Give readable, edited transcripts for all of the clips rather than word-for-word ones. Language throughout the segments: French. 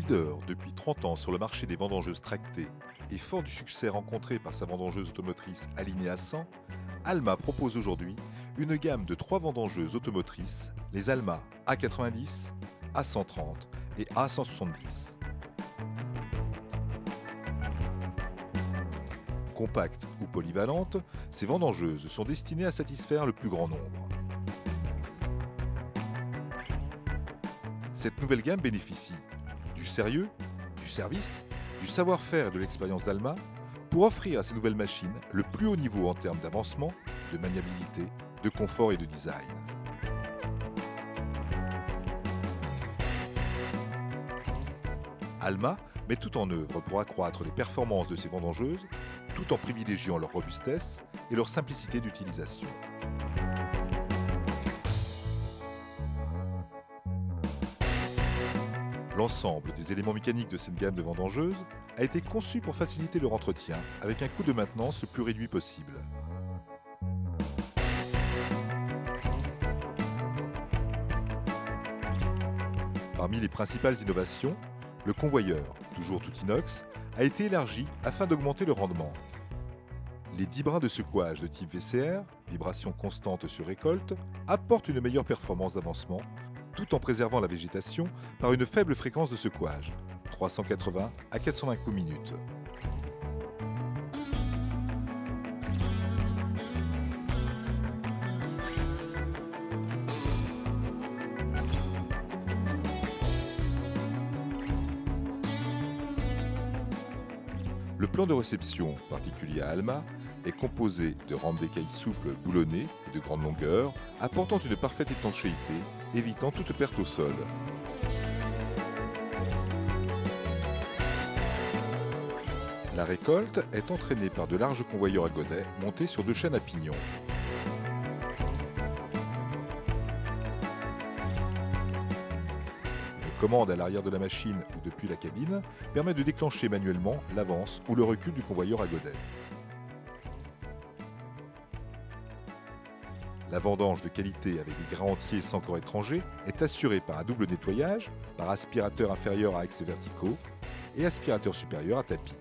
Leader depuis 30 ans sur le marché des vendangeuses tractées et fort du succès rencontré par sa vendangeuse automotrice Alinéa 100, Alma propose aujourd'hui une gamme de 3 vendangeuses automotrices, les Alma A90, A130 et A170. Compactes ou polyvalentes, ces vendangeuses sont destinées à satisfaire le plus grand nombre. Cette nouvelle gamme bénéficie du sérieux, du service, du savoir-faire et de l'expérience d'Alma pour offrir à ces nouvelles machines le plus haut niveau en termes d'avancement, de maniabilité, de confort et de design. Alma met tout en œuvre pour accroître les performances de ses vendangeuses tout en privilégiant leur robustesse et leur simplicité d'utilisation. L'ensemble des éléments mécaniques de cette gamme de vendangeuses a été conçu pour faciliter leur entretien avec un coût de maintenance le plus réduit possible. Parmi les principales innovations, le convoyeur, toujours tout inox, a été élargi afin d'augmenter le rendement. Les 10 brins de secouage de type VCR, vibration constante sur récolte, apportent une meilleure performance d'avancement tout en préservant la végétation par une faible fréquence de secouage, 380 à 420 coups minute. Le plan de réception, particulier à Alma, est composé de rampes d'écailles souples boulonnées et de grande longueur, apportant une parfaite étanchéité, évitant toute perte au sol. La récolte est entraînée par de larges convoyeurs à godets montés sur 2 chaînes à pignon. Une commande à l'arrière de la machine ou depuis la cabine permet de déclencher manuellement l'avance ou le recul du convoyeur à godets. La vendange de qualité avec des grains entiers sans corps étranger est assurée par un double nettoyage, par aspirateur inférieur à axes verticaux et aspirateur supérieur à tapis.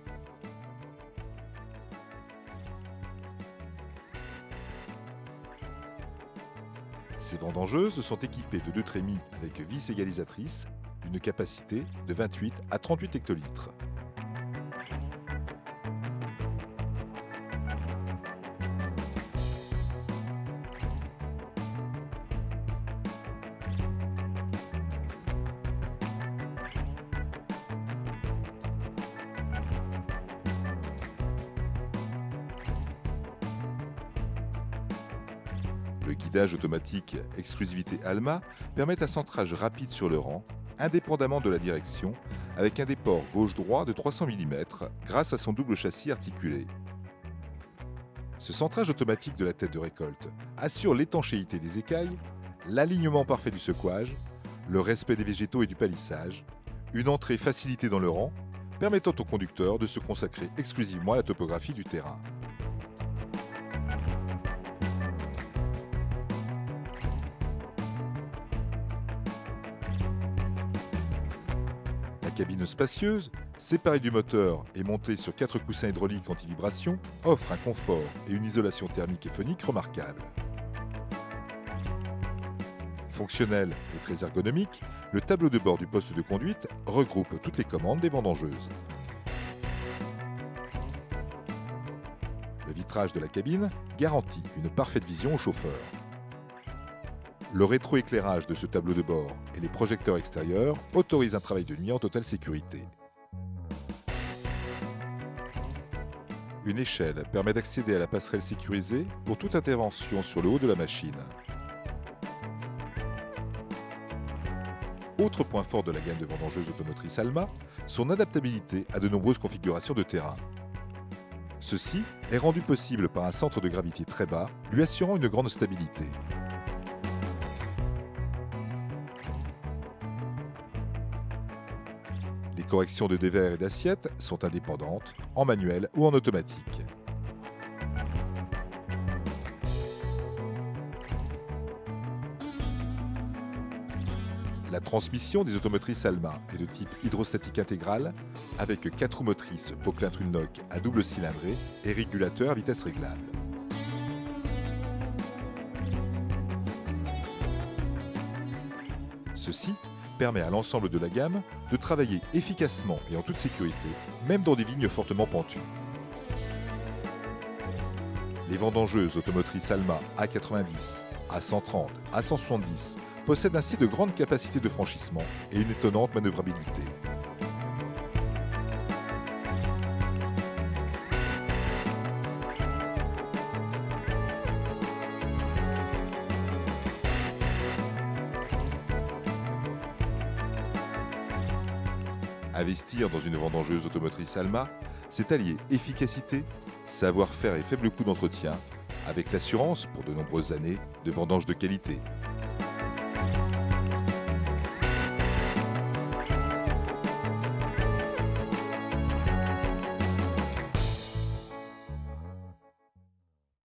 Ces vendangeuses sont équipées de 2 trémies avec vis égalisatrices, d'une capacité de 28 à 38 hectolitres. Le guidage automatique exclusivité Alma permet un centrage rapide sur le rang, indépendamment de la direction, avec un déport gauche-droit de 300 mm grâce à son double châssis articulé. Ce centrage automatique de la tête de récolte assure l'étanchéité des écailles, l'alignement parfait du secouage, le respect des végétaux et du palissage, une entrée facilitée dans le rang, permettant au conducteur de se consacrer exclusivement à la topographie du terrain. La cabine spacieuse, séparée du moteur et montée sur 4 coussins hydrauliques anti-vibration, offre un confort et une isolation thermique et phonique remarquables. Fonctionnel et très ergonomique, le tableau de bord du poste de conduite regroupe toutes les commandes des vendangeuses. Le vitrage de la cabine garantit une parfaite vision au chauffeur. Le rétroéclairage de ce tableau de bord et les projecteurs extérieurs autorisent un travail de nuit en totale sécurité. Une échelle permet d'accéder à la passerelle sécurisée pour toute intervention sur le haut de la machine. Autre point fort de la gamme de vendangeuses automotrices Alma, son adaptabilité à de nombreuses configurations de terrain. Ceci est rendu possible par un centre de gravité très bas, lui assurant une grande stabilité. Les corrections de dévers et d'assiettes sont indépendantes, en manuel ou en automatique. La transmission des automotrices Alma est de type hydrostatique intégral avec 4 roues motrices Poquelin-Trulnock à double cylindrée et régulateur à vitesse réglable. Ceci permet à l'ensemble de la gamme de travailler efficacement et en toute sécurité, même dans des vignes fortement pentues. Les vendangeuses automotrices Alma A90, A130, A170 possèdent ainsi de grandes capacités de franchissement et une étonnante manœuvrabilité. Investir dans une vendangeuse automotrice Alma, c'est allier efficacité, savoir-faire et faible coût d'entretien, avec l'assurance, pour de nombreuses années, de vendanges de qualité.